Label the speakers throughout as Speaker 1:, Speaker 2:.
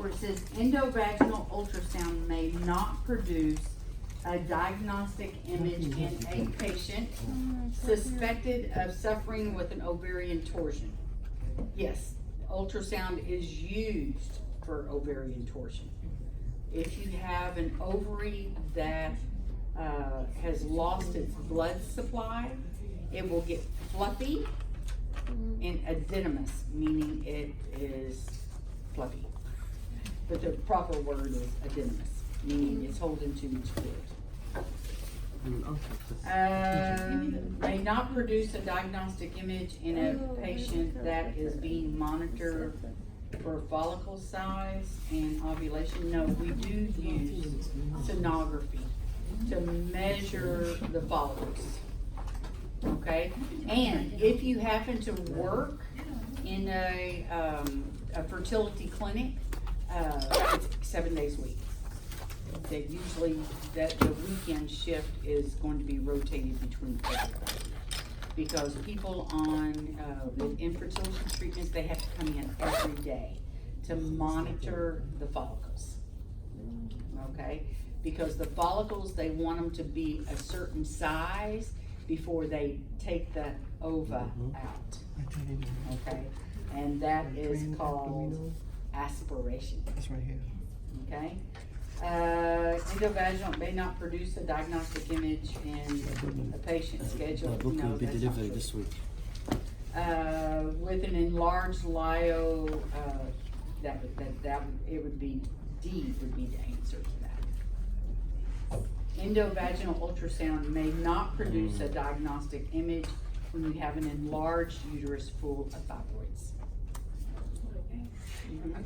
Speaker 1: where it says endovaginal ultrasound may not produce a diagnostic image in a patient suspected of suffering with an ovarian torsion. Yes, ultrasound is used for ovarian torsion. If you have an ovary that has lost its blood supply, it will get fluffy and adenomous, meaning it is fluffy. But the proper word is adenomous, meaning it's holding too much fluid. May not produce a diagnostic image in a patient that is being monitored for follicle size and ovulation. No, we do use sonography to measure the follicles. Okay, and if you happen to work in a fertility clinic, it's 7 days a week. That usually the weekend shift is going to be rotated between everybody. Because people on with infertility treatments, they have to come in every day to monitor the follicles. Okay, because the follicles, they want them to be a certain size before they take the ova out. Okay, and that is called aspiration.
Speaker 2: That's right here.
Speaker 1: Okay, endovaginal may not produce a diagnostic image in a patient scheduled.
Speaker 3: Book
Speaker 1: No,
Speaker 3: will be
Speaker 1: that's not
Speaker 3: delivered
Speaker 1: true.
Speaker 3: this week.
Speaker 1: With an enlarged lyo, that it would be D would be the answer to that. Endovaginal ultrasound may not produce a diagnostic image when you have an enlarged uterus full of fibroids. Mhm.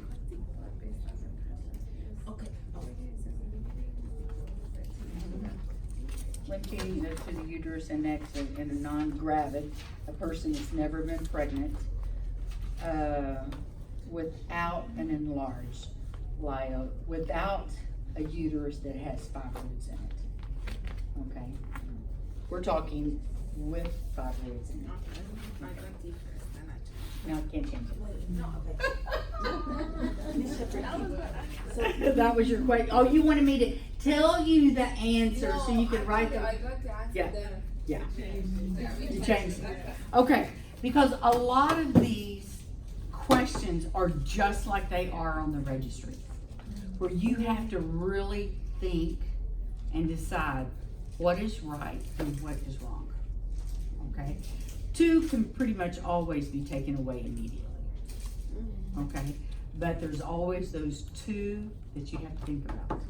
Speaker 1: Linking to the uterus and next in a non-gravid, a person that's never been pregnant, without an enlarged lyo, without a uterus that has fibroids in it. Okay, we're talking with fibroids in it. No, I can't change it. That was your question. Oh, you wanted me to tell you the answer so you could write them. Yeah, yeah. You changed it. Okay, because a lot of these questions are just like they are on the registry, where you have to really think and decide what is right and what is wrong. Okay? 2 can pretty much always be taken away immediately. Okay? But there's always those 2 that you have to think about.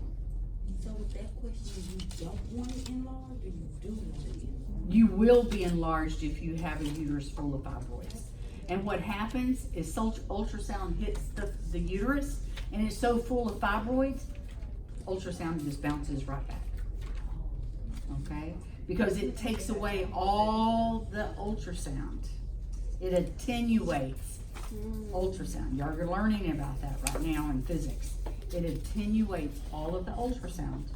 Speaker 4: So with that question, you don't want it enlarged, or you do want it enlarged?
Speaker 1: You will be enlarged if you have a uterus full of fibroids. And what happens is ultrasound hits the uterus, and it's so full of fibroids, ultrasound just bounces right back. Okay? Because it takes away all the ultrasound. It attenuates ultrasound. Y'all are learning about that right now in physics. It attenuates all of the ultrasound,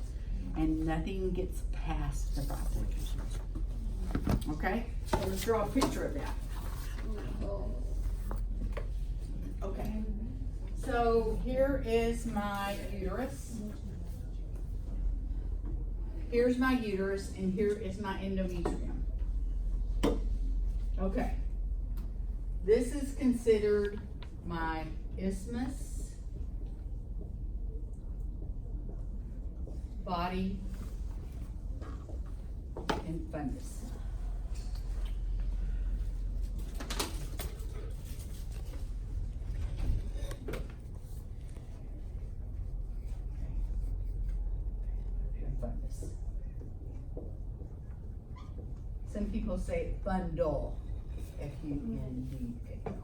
Speaker 1: and nothing gets past the fibroids. Okay? So let's draw a picture of that. Okay. So here is my uterus. Here's my uterus, and here is my endometrium. Okay. This is considered my isthmus, body, and fundus. Fundus. Some people say bundle, F-U-N-D-A-L.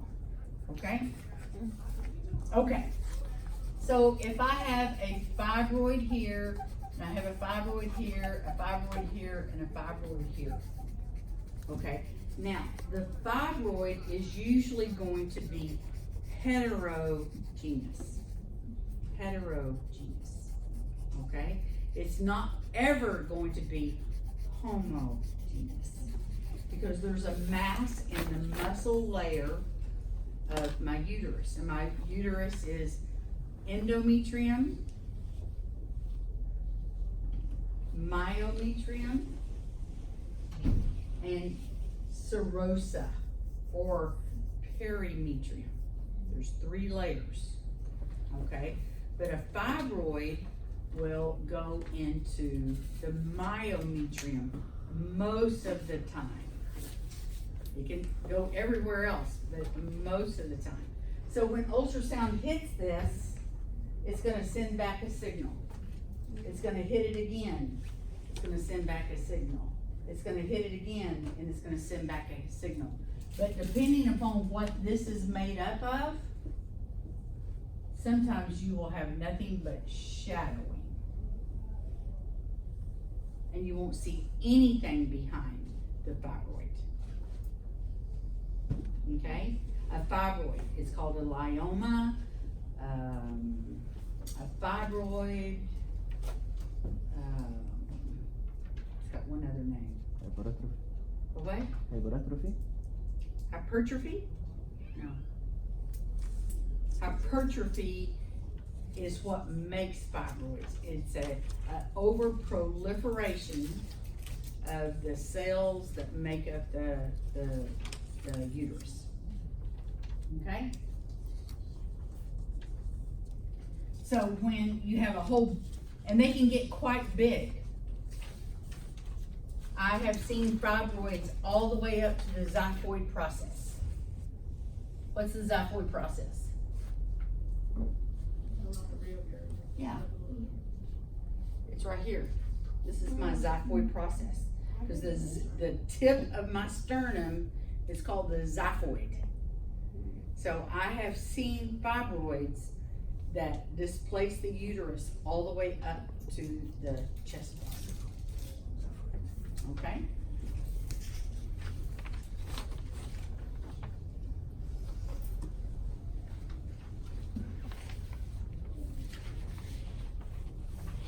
Speaker 1: Okay? Okay. So if I have a fibroid here, and I have a fibroid here, a fibroid here, and a fibroid here. Okay? Now, the fibroid is usually going to be heterogeneous. Heterogeneous. Okay? It's not ever going to be homogeneous, because there's a mass in the muscle layer of my uterus, and my uterus is endometrium, myometrium, and serosa or perimetrium. There's 3 layers, okay? But a fibroid will go into the myometrium most of the time. It can go everywhere else, but most of the time. So when ultrasound hits this, it's gonna send back a signal. It's gonna hit it again, it's gonna send back a signal. It's gonna hit it again, and it's gonna send back a signal. But depending upon what this is made up of, sometimes you will have nothing but shadowing. And you won't see anything behind the fibroid. Okay? A fibroid is called a lyoma, a fibroid, it's got one other name.
Speaker 2: Hypertrophy.
Speaker 1: A what?
Speaker 2: Hypertrophy.
Speaker 1: Hypertrophy? No. Hypertrophy is what makes fibroids. It's a overproliferation of the cells that make up the uterus. Okay? So when you have a whole, and they can get quite big. I have seen fibroids all the way up to the xiphoid process. What's the xiphoid process? Yeah. It's right here. This is my xiphoid process. Because the tip of my sternum is called the xiphoid. So I have seen fibroids that displace the uterus all the way up to the chest bar. Okay?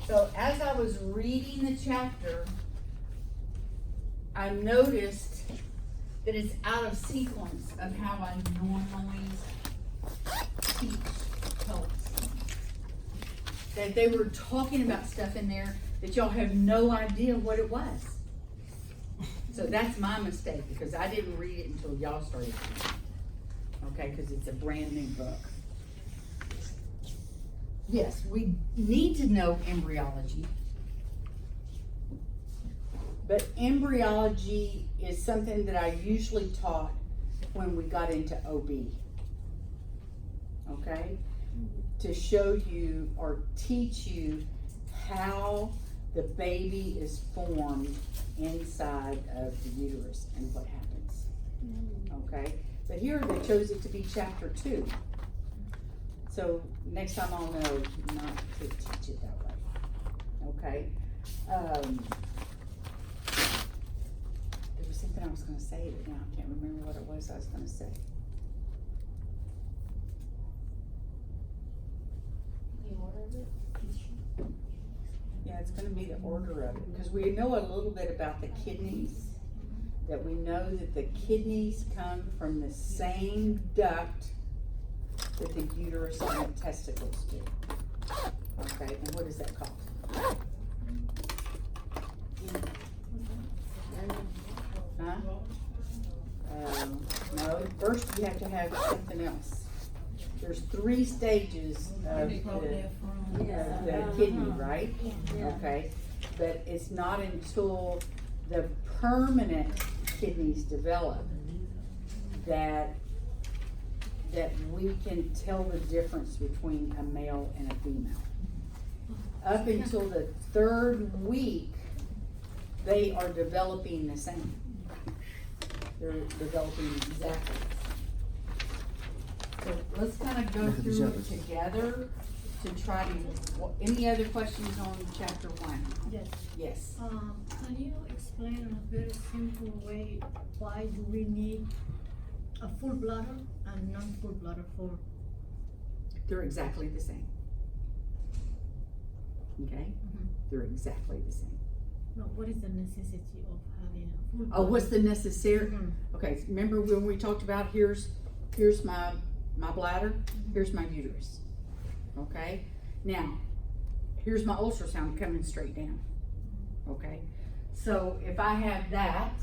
Speaker 1: So as I was reading the chapter, I noticed that it's out of sequence of how I normally teach health. That they were talking about stuff in there that y'all have no idea what it was. So that's my mistake, because I didn't read it until y'all started reading it. Okay, because it's a brand new book. Yes, we need to know embryology. But embryology is something that I usually taught when we got into OB. Okay? To show you or teach you how the baby is formed inside of the uterus and what happens. Okay? But here they chose it to be chapter 2. So next time I'll know not to teach it that way. Okay? There was something I was going to say, but now I can't remember what it was I was going to say. Yeah, it's going to be the order of it, because we know a little bit about the kidneys. That we know that the kidneys come from the same duct that the uterus and the testicles do. Okay, and what is that called? Huh? No, first you have to have something else. There's 3 stages of the kidney, right? Okay, but it's not until the permanent kidneys develop that we can tell the difference between a male and a female. Up until the 3rd week, they are developing the same. They're developing exactly. So let's kind of go through it together to try to, any other questions on chapter 1?
Speaker 3: Yes.
Speaker 1: Yes.
Speaker 3: Can you explain in a very simple way why do we need a full bladder and non-full bladder for?
Speaker 1: They're exactly the same. Okay? They're exactly the same.
Speaker 3: No, what is the necessity of having a full?
Speaker 1: Oh, what's the necessary?
Speaker 3: Mhm.
Speaker 1: Okay, remember when we talked about here's my bladder, here's my uterus. okay? Now, here's my ultrasound coming straight down, okay? So if I have that,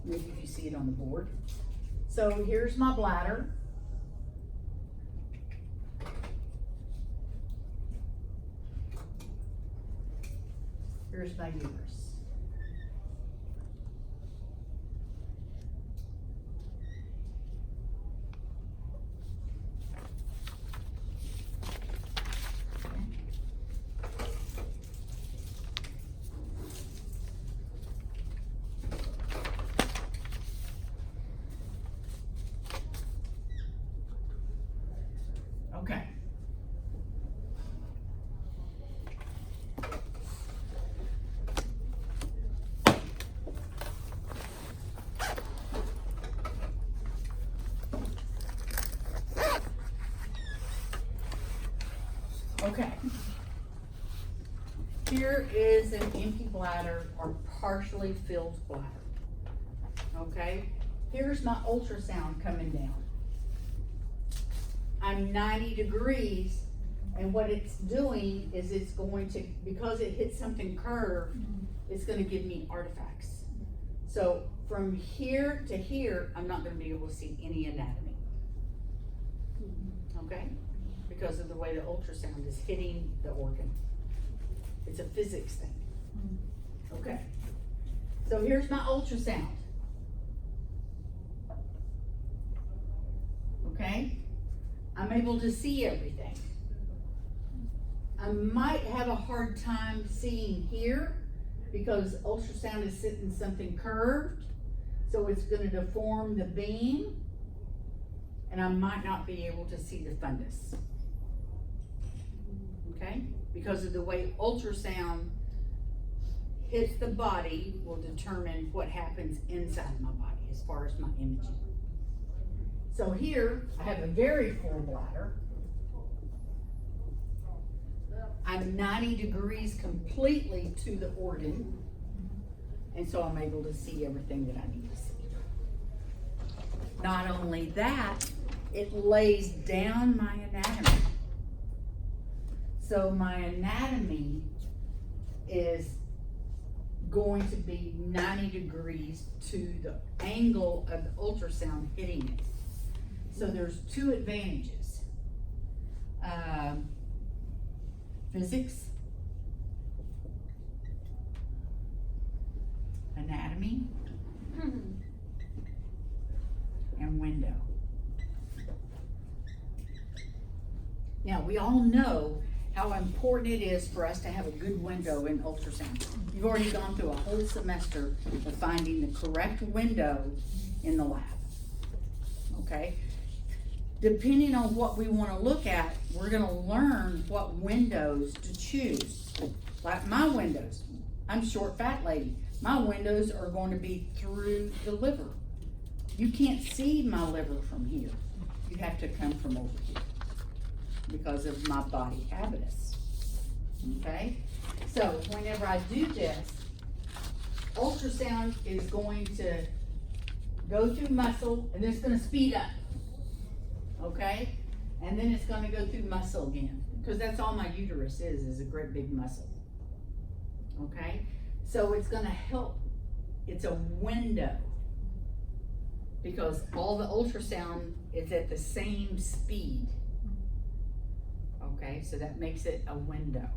Speaker 1: maybe if you see it on the board. So here's my bladder. Here's my uterus. Okay. Okay. Here is an empty bladder or partially filled bladder. Okay? Here's my ultrasound coming down. I'm 90 degrees, and what it's doing is it's going to, because it hit something curved, it's gonna give me artifacts. So from here to here, I'm not gonna be able to see any anatomy. Okay? Because of the way the ultrasound is hitting the organ. It's a physics thing. Okay. So here's my ultrasound. Okay? I'm able to see everything. I might have a hard time seeing here because ultrasound is sitting something curved, so it's gonna deform the beam, and I might not be able to see the fundus. Okay? Because of the way ultrasound hits the body will determine what happens inside my body as far as my imaging. So here, I have a very full bladder. I'm 90 degrees completely to the organ, and so I'm able to see everything that I need to see. Not only that, it lays down my anatomy. So my anatomy is going to be 90 degrees to the angle of the ultrasound hitting it. So there's two advantages. Physics, anatomy, and window. Now, we all know how important it is for us to have a good window in ultrasound. You've already gone through a whole semester of finding the correct window in the lab, okay? Depending on what we want to look at, we're going to learn what windows to choose. Like my windows, I'm a short, fat lady. My windows are going to be through the liver. You can't see my liver from here. You have to come from over here because of my body habitus. Okay? So whenever I do this, ultrasound is going to go through muscle, and it's going to speed up. Okay? And then it's gonna go through muscle again, because that's all my uterus is a great big muscle. Okay? So it's gonna help, it's a window, because all the ultrasound is at the same speed. Okay, so that makes it a window.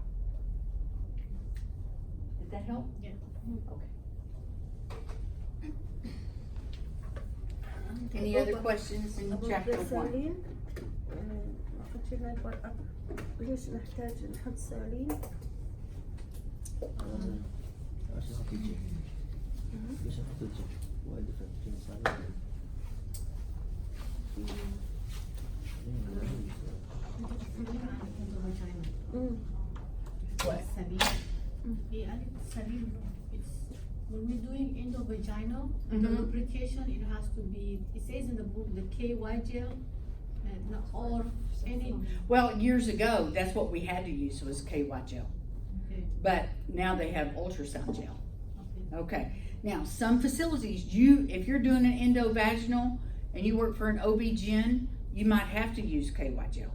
Speaker 1: Did that help?
Speaker 3: Yeah.
Speaker 1: Okay. Any other questions in chapter 1?
Speaker 2: ليش نحتاج نحط سالين؟
Speaker 5: عشان نحط الجل. ليش نحط الجل؟ وايد فاتين سالين.
Speaker 1: What?
Speaker 3: Yeah, saline. It's when we're doing endovaginal, the
Speaker 1: Mhm.
Speaker 3: lubrication, it has to be. It says in the book the KY gel, or any.
Speaker 1: Well, years ago, that's what we had to use was KY gel.
Speaker 3: Okay.
Speaker 1: But now they have ultrasound gel.
Speaker 3: Okay.
Speaker 1: Okay, now some facilities, if you're doing an endovaginal and you work for an OB-GYN, you might have to use KY gel.